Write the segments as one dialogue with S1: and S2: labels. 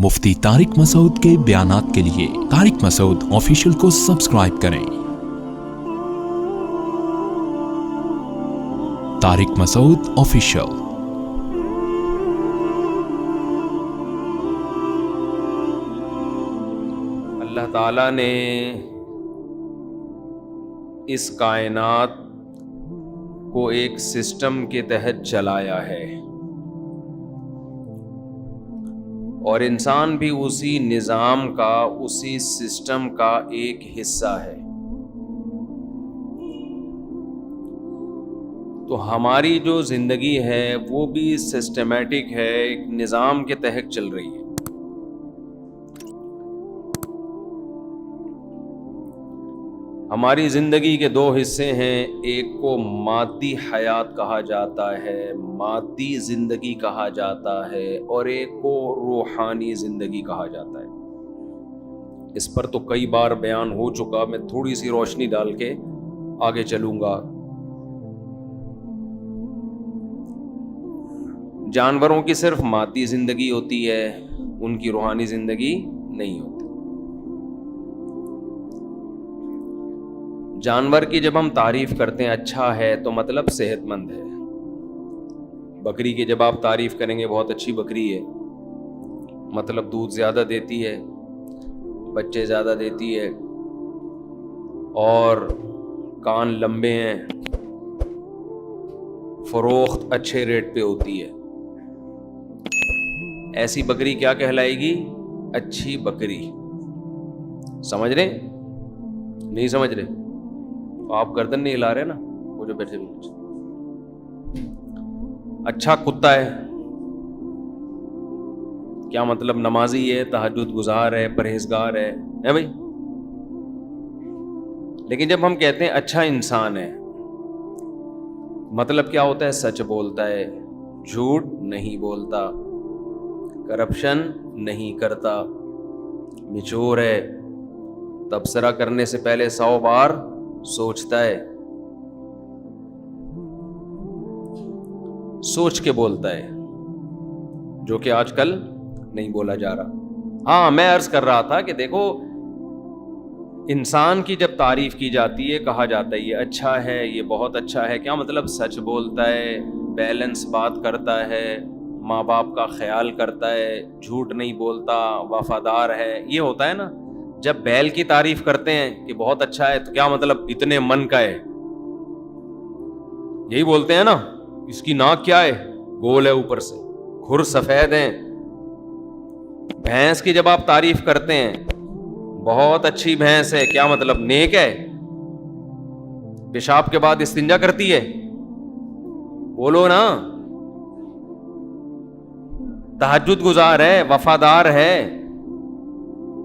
S1: مفتی طارق مسعود کے بیانات کے لیے طارق مسعود آفیشیل کو سبسکرائب کریں۔ طارق مسعود آفیشیل۔
S2: اللہ تعالیٰ نے اس کائنات کو ایک سسٹم کے تحت چلایا ہے اور انسان بھی اسی نظام کا، اسی سسٹم کا ایک حصہ ہے۔ تو ہماری جو زندگی ہے وہ بھی سسٹمیٹک ہے، ایک نظام کے تحت چل رہی ہے۔ ہماری زندگی کے دو حصے ہیں، ایک کو مادی حیات کہا جاتا ہے، مادی زندگی کہا جاتا ہے، اور ایک کو روحانی زندگی کہا جاتا ہے۔ اس پر تو کئی بار بیان ہو چکا، میں تھوڑی سی روشنی ڈال کے آگے چلوں گا۔ جانوروں کی صرف مادی زندگی ہوتی ہے، ان کی روحانی زندگی نہیں ہوتی۔ جانور کی جب ہم تعریف کرتے ہیں اچھا ہے تو مطلب صحت مند ہے۔ بکری کی جب آپ تعریف کریں گے بہت اچھی بکری ہے، مطلب دودھ زیادہ دیتی ہے، بچے زیادہ دیتی ہے، اور کان لمبے ہیں، فروخت اچھے ریٹ پہ ہوتی ہے، ایسی بکری کیا کہلائے گی؟ اچھی بکری۔ سمجھ رہے؟ نہیں سمجھ رہے؟ آپ گردن نہیں ہلا رہے نا، وہ جو بیٹھے ہوئے۔ اچھا کتا ہے کیا مطلب؟ نمازی ہے، تہجد گزار ہے، پرہیزگار ہے بھائی۔ لیکن جب ہم کہتے ہیں اچھا انسان ہے، مطلب کیا ہوتا ہے؟ سچ بولتا ہے، جھوٹ نہیں بولتا، کرپشن نہیں کرتا، میچور ہے، تبصرہ کرنے سے پہلے 100 بار سوچتا ہے، سوچ کے بولتا ہے، جو کہ آج کل نہیں بولا جا رہا۔ ہاں، میں عرض کر رہا تھا کہ دیکھو، انسان کی جب تعریف کی جاتی ہے، کہا جاتا ہے یہ اچھا ہے، یہ بہت اچھا ہے، کیا مطلب؟ سچ بولتا ہے، بیلنس بات کرتا ہے، ماں باپ کا خیال کرتا ہے، جھوٹ نہیں بولتا، وفادار ہے، یہ ہوتا ہے نا۔ جب بیل کی تعریف کرتے ہیں کہ بہت اچھا ہے تو کیا مطلب؟ اتنے من کا ہے، یہی بولتے ہیں نا۔ اس کی ناک کیا ہے؟ گول ہے اوپر سے، کھر سفید ہیں۔ بھینس کی جب آپ تعریف کرتے ہیں، بہت اچھی بھینس ہے، کیا مطلب؟ نیک ہے، پیشاب کے بعد استنجا کرتی ہے، بولو نا۔ تہجد گزار ہے، وفادار ہے،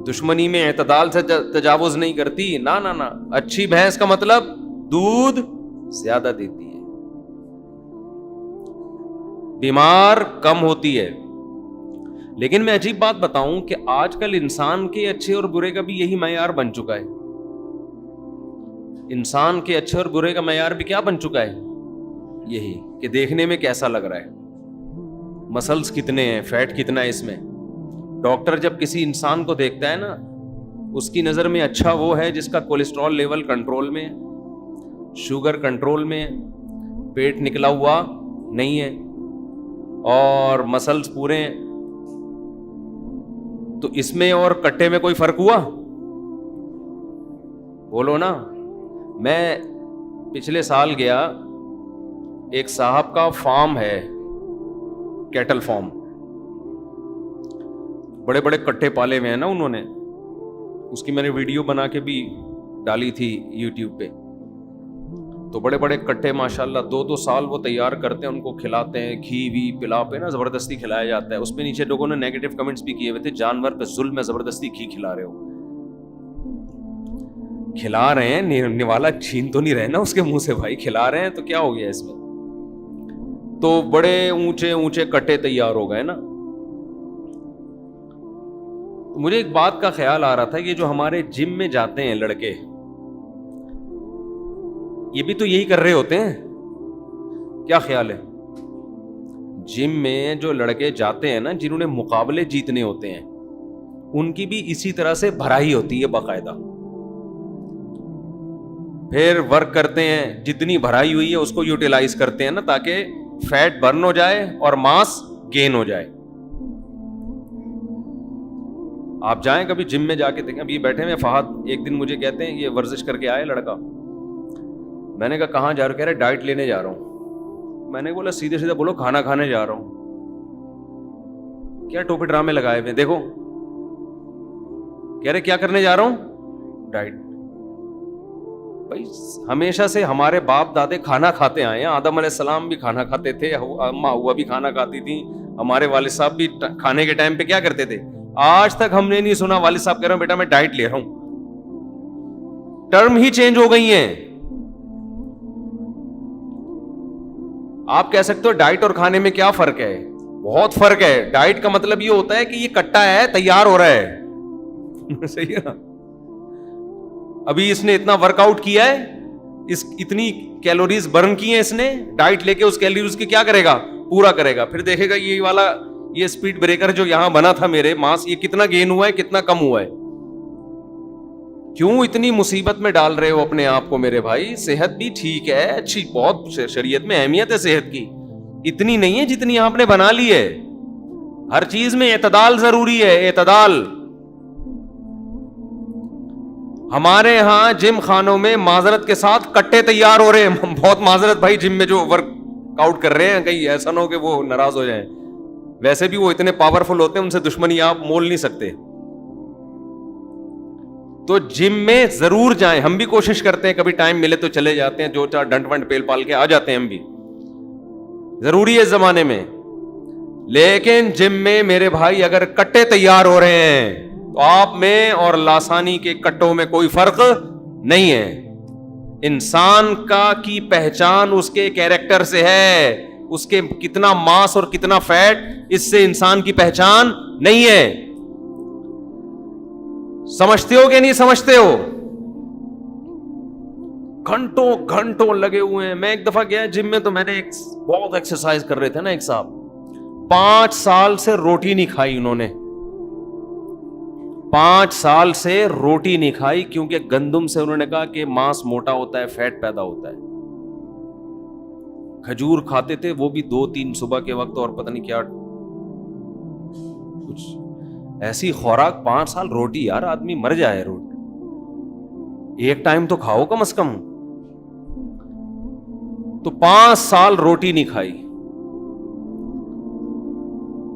S2: دشمنی میں اعتدال سے تجاوز نہیں کرتی، نا نا نا۔ اچھی بھینس کا مطلب دودھ زیادہ دیتی ہے، بیمار کم ہوتی ہے۔ لیکن میں عجیب بات بتاؤں کہ آج کل انسان کے اچھے اور برے کا بھی یہی معیار بن چکا ہے۔ انسان کے اچھے اور برے کا معیار بھی کیا بن چکا ہے؟ یہی کہ دیکھنے میں کیسا لگ رہا ہے، مسلز کتنے ہیں، فیٹ کتنا ہے اس میں۔ ڈاکٹر جب کسی انسان کو دیکھتا ہے نا، اس کی نظر میں اچھا وہ ہے جس کا کولیسٹرول لیول کنٹرول میں ہے، شوگر کنٹرول میں ہے، پیٹ نکلا ہوا نہیں ہے، اور مسلز پورے ہیں۔ تو اس میں اور کٹے میں کوئی فرق ہوا؟ بولو نا۔ میں پچھلے سال گیا، ایک صاحب کا فارم ہے، کیٹل فارم، بڑے بڑے کٹے پالے ہوئے ہیں نا انہوں نے۔ اس کی میں نے ویڈیو بنا کے بھی ڈالی تھی یوٹیوب پہ۔ تو بڑے بڑے کٹے ماشاءاللہ 2 سال وہ تیار کرتے ہیں، ان کو کھلاتے ہیں، گھی وی پلا پہ نا زبردستی کھلایا جاتا ہے۔ اس پہ نیچے لوگوں نے نیگیٹو کمنٹس بھی کیے ہوئے تھے، جانور پہ ظلم میں زبردستی گھی کھلا رہے ہو۔ کھلا رہے ہیں، نوالا چھین تو نہیں رہے نا اس کے منہ سے بھائی، کھلا رہے ہیں تو کیا ہو گیا اس میں؟ تو بڑے اونچے اونچے کٹے تیار ہو گئے نا۔ مجھے ایک بات کا خیال آ رہا تھا، یہ جو ہمارے جم میں جاتے ہیں لڑکے، یہ بھی تو یہی کر رہے ہوتے ہیں، کیا خیال ہے؟ جم میں جو لڑکے جاتے ہیں نا، جنہوں نے مقابلے جیتنے ہوتے ہیں، ان کی بھی اسی طرح سے بھرائی ہوتی ہے باقاعدہ. پھر ورک کرتے ہیں, جتنی بھرائی ہوئی ہے اس کو یوٹیلائز کرتے ہیں نا, تاکہ فیٹ برن ہو جائے اور ماس گین ہو جائے. آپ جائیں کبھی جم میں جا کے دیکھیں. اب یہ بیٹھے ہوئے فہد ایک دن مجھے کہتے ہیں, یہ ورزش کر کے آئے لڑکا. میں نے کہا کہاں جا رہا ہوں؟ کہہ رہے ڈائٹ لینے جا رہا ہوں. میں نے بولا سیدھے سیدھے بولو کھانا کھانے جا رہا ہوں. کیا ٹوپی ڈرامے لگائے ہوئے دیکھو. کہہ رہے کیا کرنے جا رہا ہوں؟ ڈائٹ. بھائی ہمیشہ سے ہمارے باپ دادے کھانا کھاتے آئے ہیں. آدم علیہ السلام بھی کھانا کھاتے تھے, اماں ہوا بھی کھانا کھاتی تھی, ہمارے والد صاحب بھی کھانے کے ٹائم پہ کیا کرتے تھے. آج تک ہم نے نہیں سنا والد صاحب کہہ رہے ہیں بیٹا میں ڈائٹ لے رہا ہوں. ٹرم ہی چینج ہو گئی ہیں. آپ کہہ سکتے ہو ڈائٹ اور کھانے میں کیا فرق ہے؟ بہت فرق ہے. ڈائٹ کا مطلب یہ ہوتا ہے کہ یہ کٹا ہے, تیار ہو رہا ہے. صحیح ہے نا. ابھی اس نے اتنا ورک آؤٹ کیا ہے, اتنی کیلوریز برن کی ہیں اس نے, ڈائٹ لے کے اس کیلوریز کی کیا کرے گا؟ پورا کرے گا. پھر دیکھے گا یہ والا یہ سپیڈ بریکر جو یہاں بنا تھا میرے ماس, یہ کتنا گین ہوا ہے, کتنا کم ہوا ہے. کیوں اتنی مصیبت میں ڈال رہے ہو اپنے آپ کو میرے بھائی؟ صحت بھی ٹھیک ہے, اچھی, بہت شریعت میں اہمیت ہے صحت کی, اتنی نہیں ہے جتنی آپ نے بنا لی ہے. ہر چیز میں اعتدال ضروری ہے, اعتدال. ہمارے یہاں جم خانوں میں معذرت کے ساتھ کٹے تیار ہو رہے ہیں. بہت معذرت بھائی, جم میں جو ورک آؤٹ کر رہے ہیں, کہیں ایسا نہ ہو کہ وہ ناراض ہو جائیں. ویسے بھی وہ اتنے پاورفل ہوتے ہیں, ان سے دشمنی آپ مول نہیں سکتے. تو جم میں ضرور جائیں. ہم بھی کوشش کرتے ہیں, کبھی ٹائم ملے تو چلے جاتے ہیں, جو چار ڈنٹ ونٹ پیل پال کے آ جاتے ہیں. ہم بھی ضروری ہے اس زمانے میں. لیکن جم میں میرے بھائی اگر کٹے تیار ہو رہے ہیں تو آپ میں اور لاسانی کے کٹوں میں کوئی فرق نہیں ہے. انسان کی پہچان اس کے کیریکٹر سے ہے. اس کے کتنا ماس اور کتنا فیٹ, اس سے انسان کی پہچان نہیں ہے. سمجھتے ہو کہ نہیں سمجھتے ہو؟ گھنٹوں گھنٹوں لگے ہوئے ہیں. میں ایک دفعہ گیا جم میں, تو میں نے بہت ایکسرسائز کر رہے تھے نا ایک صاحب, 5 سال سے روٹی نہیں کھائی انہوں نے. 5 سال سے روٹی نہیں کھائی, کیونکہ گندم سے انہوں نے کہا کہ ماس موٹا ہوتا ہے, فیٹ پیدا ہوتا ہے. کھجور کھاتے تھے, وہ بھی 2-3 صبح کے وقت, اور پتہ نہیں کیا کچھ ایسی خوراک. 5 سال روٹی, یار آدمی مر جائے. روٹی ایک ٹائم تو کھاؤ کم از کم. تو 5 سال روٹی نہیں کھائی.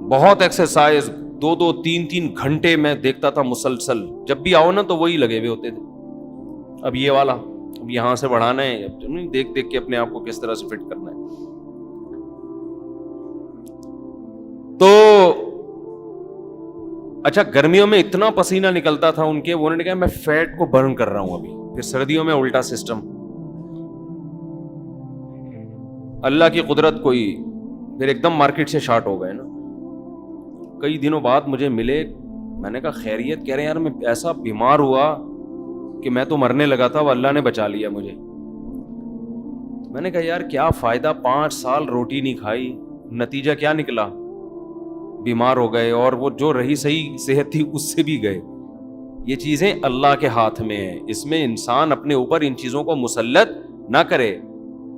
S2: بہت ایکسرسائز, 2-3 گھنٹے میں دیکھتا تھا مسلسل. جب بھی آؤ نا تو وہی لگے ہوئے ہوتے تھے. اب یہ والا, اب یہاں سے بڑھانا ہے, دیکھ دیکھ کے اپنے آپ کو کس طرح سے فٹ کرنا ہے. تو اچھا, گرمیوں میں اتنا پسینہ نکلتا تھا ان کے, انہوں نے کہا میں فیٹ کو برن کر رہا ہوں ابھی. پھر سردیوں میں الٹا سسٹم. اللہ کی قدرت کوئی, پھر ایک دم مارکیٹ سے شارٹ ہو گئے نا. کئی دنوں بعد مجھے ملے, میں نے کہا خیریت؟ کہہ رہے ہیں یار میں ایسا بیمار ہوا کہ میں تو مرنے لگا تھا, وہ اللہ نے بچا لیا مجھے. میں نے کہا یار کیا فائدہ, 5 سال روٹی نہیں کھائی, نتیجہ کیا نکلا؟ بیمار ہو گئے, اور وہ جو رہی صحیح صحت تھی اس سے بھی گئے. یہ چیزیں اللہ کے ہاتھ میں ہیں. اس میں انسان اپنے اوپر ان چیزوں کو مسلط نہ کرے.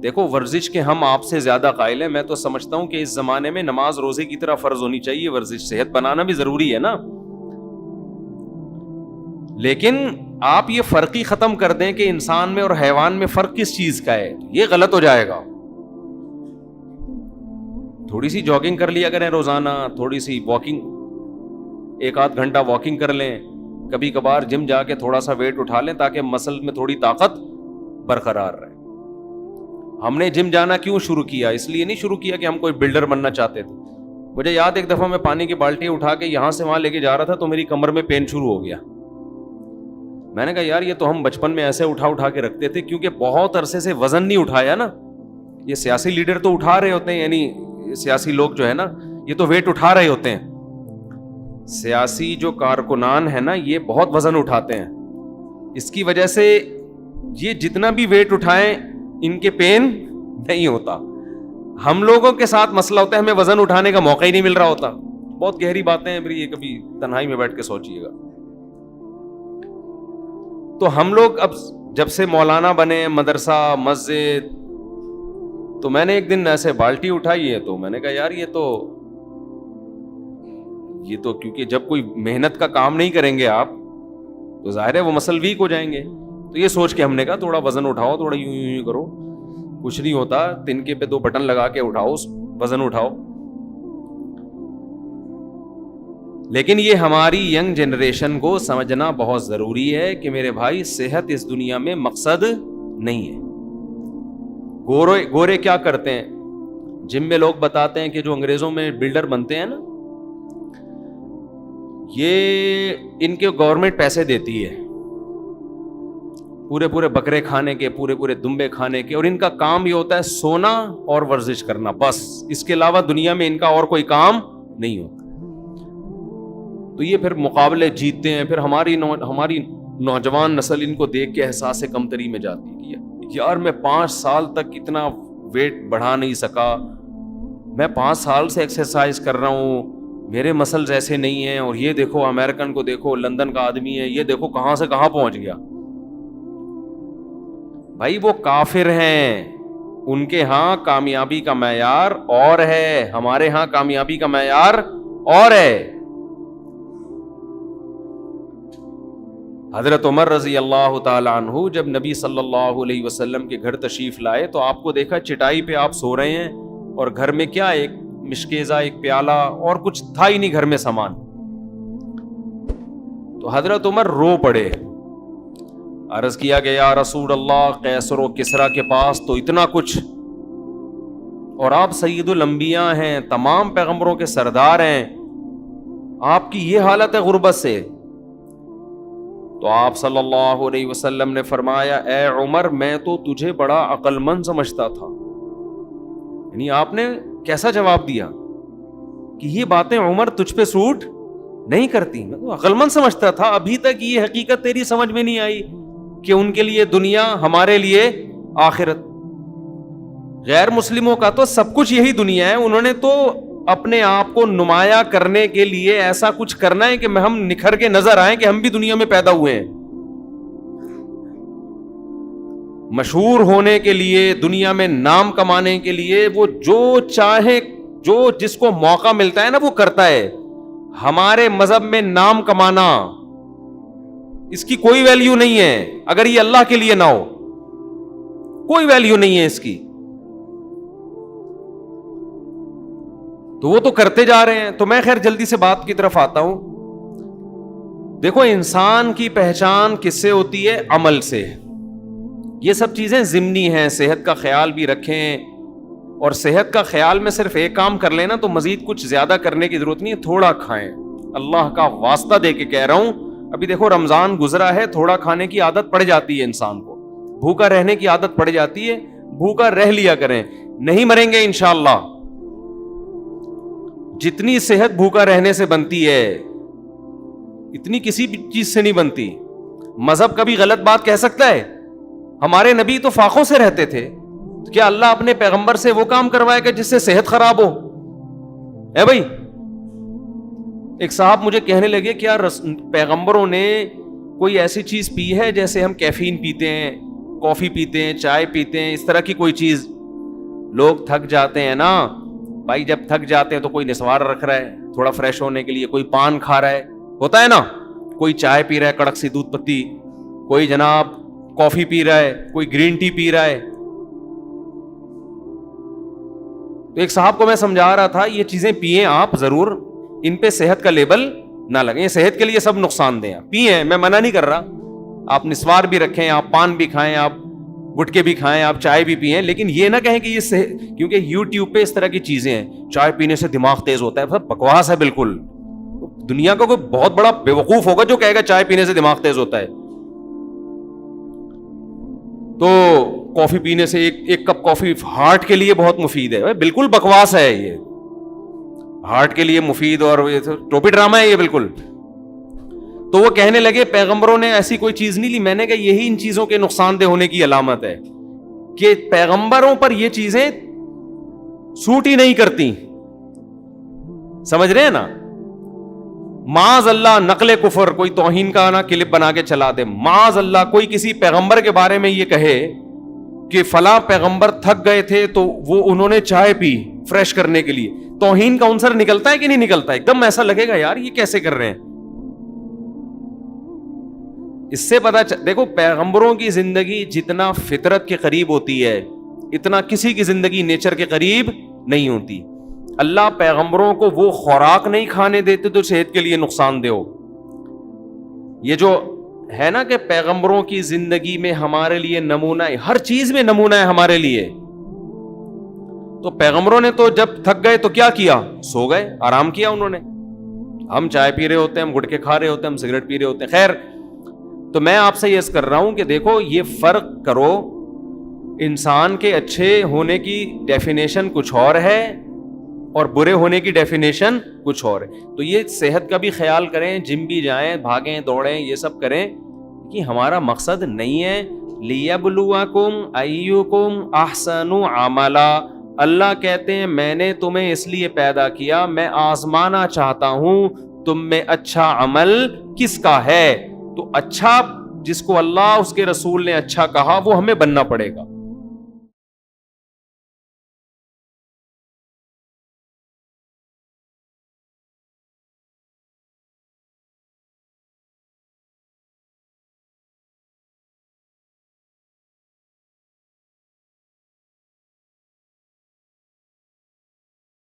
S2: دیکھو ورزش کے ہم آپ سے زیادہ قائل ہیں. میں تو سمجھتا ہوں کہ اس زمانے میں نماز روزے کی طرح فرض ہونی چاہیے ورزش. صحت بنانا بھی ضروری ہے نا, لیکن آپ یہ فرق ہی ختم کر دیں کہ انسان میں اور حیوان میں فرق کس چیز کا ہے, یہ غلط ہو جائے گا. تھوڑی سی جاگنگ کر لیا کریں روزانہ, تھوڑی سی واکنگ, 1-8 گھنٹہ واکنگ کر لیں. کبھی کبھار جم جا کے تھوڑا سا ویٹ اٹھا لیں تاکہ مسل میں تھوڑی طاقت برقرار رہے. ہم نے جم جانا کیوں شروع کیا؟ اس لیے نہیں شروع کیا کہ ہم کوئی بلڈر بننا چاہتے تھے. مجھے یاد, ایک دفعہ میں پانی کی بالٹی اٹھا کے یہاں سے وہاں لے کے جا رہا تھا تو میری کمر میں پین شروع ہو گیا. میں نے کہا یار یہ تو ہم بچپن میں ایسے اٹھا کے رکھتے تھے, کیونکہ بہت عرصے سے وزن نہیں اٹھایا نا. یہ سیاسی لیڈر تو اٹھا رہے ہوتے ہیں, یعنی سیاسی لوگ جو ہے نا یہ تو ویٹ اٹھا رہے ہوتے ہیں. سیاسی جو کارکنان ہے نا یہ بہت وزن اٹھاتے ہیں. اس کی وجہ سے یہ جتنا بھی ویٹ اٹھائیں ان کے پین نہیں ہوتا. ہم لوگوں کے ساتھ مسئلہ ہوتا ہے, ہمیں وزن اٹھانے کا موقع ہی نہیں مل رہا ہوتا. بہت گہری باتیں ہیں، پھر یہ کبھی تنہائی میں بیٹھ کے سوچیے گا. تو ہم لوگ اب جب سے مولانا بنے، مدرسہ مسجد، تو میں نے ایک دن ایسے بالٹی اٹھائی ہے تو میں نے کہا یار یہ تو کیونکہ جب کوئی محنت کا کام نہیں کریں گے آپ تو ظاہر ہے وہ مسل ویک ہو جائیں گے. تو یہ سوچ کے ہم نے کہا تھوڑا وزن اٹھاؤ، تھوڑا یوں کرو، کچھ نہیں ہوتا، تنکے پہ 2 بٹن لگا کے اٹھاؤ، وزن اٹھاؤ. لیکن یہ ہماری ینگ جنریشن کو سمجھنا بہت ضروری ہے کہ میرے بھائی صحت اس دنیا میں مقصد نہیں ہے. گورے کیا کرتے ہیں، جم میں لوگ بتاتے ہیں کہ جو انگریزوں میں بلڈر بنتے ہیں نا، یہ ان کے گورنمنٹ پیسے دیتی ہے پورے بکرے کھانے کے، پورے دمبے کھانے کے، اور ان کا کام یہ ہوتا ہے سونا اور ورزش کرنا، بس اس کے علاوہ دنیا میں ان کا اور کوئی کام نہیں ہوتا. تو یہ پھر مقابلے جیتتے ہیں، پھر ہماری نوجوان نسل ان کو دیکھ کے احساس کمتری میں جاتی ہے کہ یار میں 5 سال تک اتنا ویٹ بڑھا نہیں سکا، میں 5 سال سے ایکسرسائز کر رہا ہوں، میرے مسلز ایسے نہیں ہیں، اور یہ دیکھو امریکن کو دیکھو، لندن کا آدمی ہے، یہ دیکھو کہاں سے کہاں پہنچ گیا. بھائی وہ کافر ہیں، ان کے ہاں کامیابی کا معیار اور ہے، ہمارے ہاں کامیابی کا معیار اور ہے. حضرت عمر رضی اللہ تعالی عنہ جب نبی صلی اللہ علیہ وسلم کے گھر تشریف لائے تو آپ کو دیکھا چٹائی پہ آپ سو رہے ہیں، اور گھر میں کیا، ایک مشکیزہ، ایک پیالہ، اور کچھ تھا ہی نہیں گھر میں سامان. تو حضرت عمر رو پڑے. عرض کیا کہ یا رسول اللہ، قیصر و کسریٰ کے پاس تو اتنا کچھ، اور آپ سید الانبیاء ہیں، تمام پیغمبروں کے سردار ہیں، آپ کی یہ حالت ہے غربت سے. تو آپ صلی اللہ علیہ وسلم نے فرمایا اے عمر، میں تو تجھے بڑا عقل مند سمجھتا تھا. یعنی آپ نے کیسا جواب دیا کہ یہ باتیں عمر تجھ پہ سوٹ نہیں کرتی، میں تو عقل مند سمجھتا تھا. ابھی تک یہ حقیقت تیری سمجھ میں نہیں آئی کہ ان کے لیے دنیا، ہمارے لیے آخرت. غیر مسلموں کا تو سب کچھ یہی دنیا ہے، انہوں نے تو اپنے آپ کو نمایاں کرنے کے لیے ایسا کچھ کرنا ہے کہ ہم نکھر کے نظر آئیں کہ ہم بھی دنیا میں پیدا ہوئے ہیں. مشہور ہونے کے لیے، دنیا میں نام کمانے کے لیے وہ جو چاہے، جو جس کو موقع ملتا ہے نا وہ کرتا ہے. ہمارے مذہب میں نام کمانا، اس کی کوئی ویلیو نہیں ہے اگر یہ اللہ کے لیے نہ ہو، کوئی ویلیو نہیں ہے اس کی. تو وہ تو کرتے جا رہے ہیں. تو میں خیر جلدی سے بات کی طرف آتا ہوں. دیکھو انسان کی پہچان کس سے ہوتی ہے؟ عمل سے. یہ سب چیزیں ضمنی ہیں، صحت کا خیال بھی رکھیں، اور صحت کا خیال میں صرف ایک کام کر لینا تو مزید کچھ زیادہ کرنے کی ضرورت نہیں ہے. تھوڑا کھائیں، اللہ کا واسطہ دے کے کہہ رہا ہوں. ابھی دیکھو رمضان گزرا ہے، تھوڑا کھانے کی عادت پڑ جاتی ہے انسان کو، بھوکا رہنے کی عادت پڑ جاتی ہے، بھوکا رہ لیا کریں، نہیں مریں گے انشاءاللہ. جتنی صحت بھوکا رہنے سے بنتی ہے اتنی کسی بھی چیز سے نہیں بنتی. مذہب کبھی غلط بات کہہ سکتا ہے؟ ہمارے نبی تو فاقوں سے رہتے تھے، کیا اللہ اپنے پیغمبر سے وہ کام کروائے گا جس سے صحت خراب ہو؟ اے بھائی، ایک صاحب مجھے کہنے لگے کیا پیغمبروں نے کوئی ایسی چیز پی ہے جیسے ہم کیفین پیتے ہیں، کافی پیتے ہیں، چائے پیتے ہیں، اس طرح کی کوئی چیز؟ لوگ تھک جاتے ہیں نا بھائی، جب تھک جاتے ہیں تو کوئی نسوار رکھ رہا ہے تھوڑا فریش ہونے کے لیے، کوئی پان کھا رہا ہے، ہوتا ہے نا، کوئی چائے پی رہا ہے کڑک سی دودھ پتی، کوئی جناب کافی پی رہا ہے، کوئی گرین ٹی پی رہا ہے. تو ایک صاحب کو میں سمجھا رہا تھا یہ چیزیں پیئیں آپ ضرور، ان پہ صحت کا لیبل نہ لگیں، صحت کے لیے سب نقصان دیں. پیئیں، میں منع نہیں کر رہا، آپ نسوار بھی رکھیں، آپ پان بھی کھائیں، آپ گٹکے بھی کھائیں، آپ چائے بھی پئیں، لیکن یہ نہ کہیں کہ یہ کیونکہ یوٹیوب پہ اس طرح کی چیزیں ہیں، چائے پینے سے دماغ تیز ہوتا ہے، سب بکواس ہے بالکل. دنیا کا کوئی بہت بڑا بیوقوف ہوگا جو کہے گا چائے پینے سے دماغ تیز ہوتا ہے. تو کافی پینے سے ایک کپ کافی ہارٹ کے لیے بہت مفید ہے، بالکل بکواس ہے یہ، ہارٹ کے لیے مفید اور ٹوپی ڈرامہ ہے یہ بالکل. تو وہ کہنے لگے پیغمبروں نے ایسی کوئی چیز نہیں لی. میں نے کہا یہی ان چیزوں کے نقصان دہ ہونے کی علامت ہے کہ پیغمبروں پر یہ چیزیں سوٹ ہی نہیں کرتی. سمجھ رہے ہیں نا؟ معاذ اللہ نقل کفر، کوئی توہین کا نا کلپ بنا کے چلا دے، معاذ اللہ کوئی کسی پیغمبر کے بارے میں یہ کہے کہ فلاں پیغمبر تھک گئے تھے تو وہ انہوں نے چائے پی فریش کرنے کے لیے، توہین کا عنصر نکلتا ہے کہ نہیں نکلتا؟ ایک دم ایسا لگے گا یار یہ کیسے کر رہے ہیں. اس سے پتا دیکھو پیغمبروں کی زندگی جتنا فطرت کے قریب ہوتی ہے اتنا کسی کی زندگی نیچر کے قریب نہیں ہوتی. اللہ پیغمبروں کو وہ خوراک نہیں کھانے دیتے تو صحت کے لیے نقصان دہ ہو. یہ جو ہے نا کہ پیغمبروں کی زندگی میں ہمارے لیے نمونہ ہے، ہر چیز میں نمونہ ہے ہمارے لیے. تو پیغمبروں نے تو جب تھک گئے تو کیا کیا؟ سو گئے، آرام کیا انہوں نے. ہم چائے پی رہے ہوتے ہیں، ہم گٹکے کھا رہے ہوتے ہیں، ہم سگریٹ پی رہے ہوتے ہیں. خیر، تو میں آپ سے یہ کر رہا ہوں کہ دیکھو یہ فرق کرو، انسان کے اچھے ہونے کی ڈیفینیشن کچھ اور ہے اور برے ہونے کی ڈیفینیشن کچھ اور ہے. تو یہ صحت کا بھی خیال کریں، جم بھی جائیں، بھاگیں دوڑیں، یہ سب کریں کہ ہمارا مقصد نہیں ہے لِيَبْلُوَكُمْ أَيُّكُمْ أَحْسَنُ عَمَلًا. اللہ کہتے ہیں میں نے تمہیں اس لیے پیدا کیا، میں آزمانا چاہتا ہوں تم میں اچھا عمل کس کا ہے. تو اچھا جس کو اللہ اس کے رسول نے اچھا کہا وہ ہمیں بننا پڑے گا.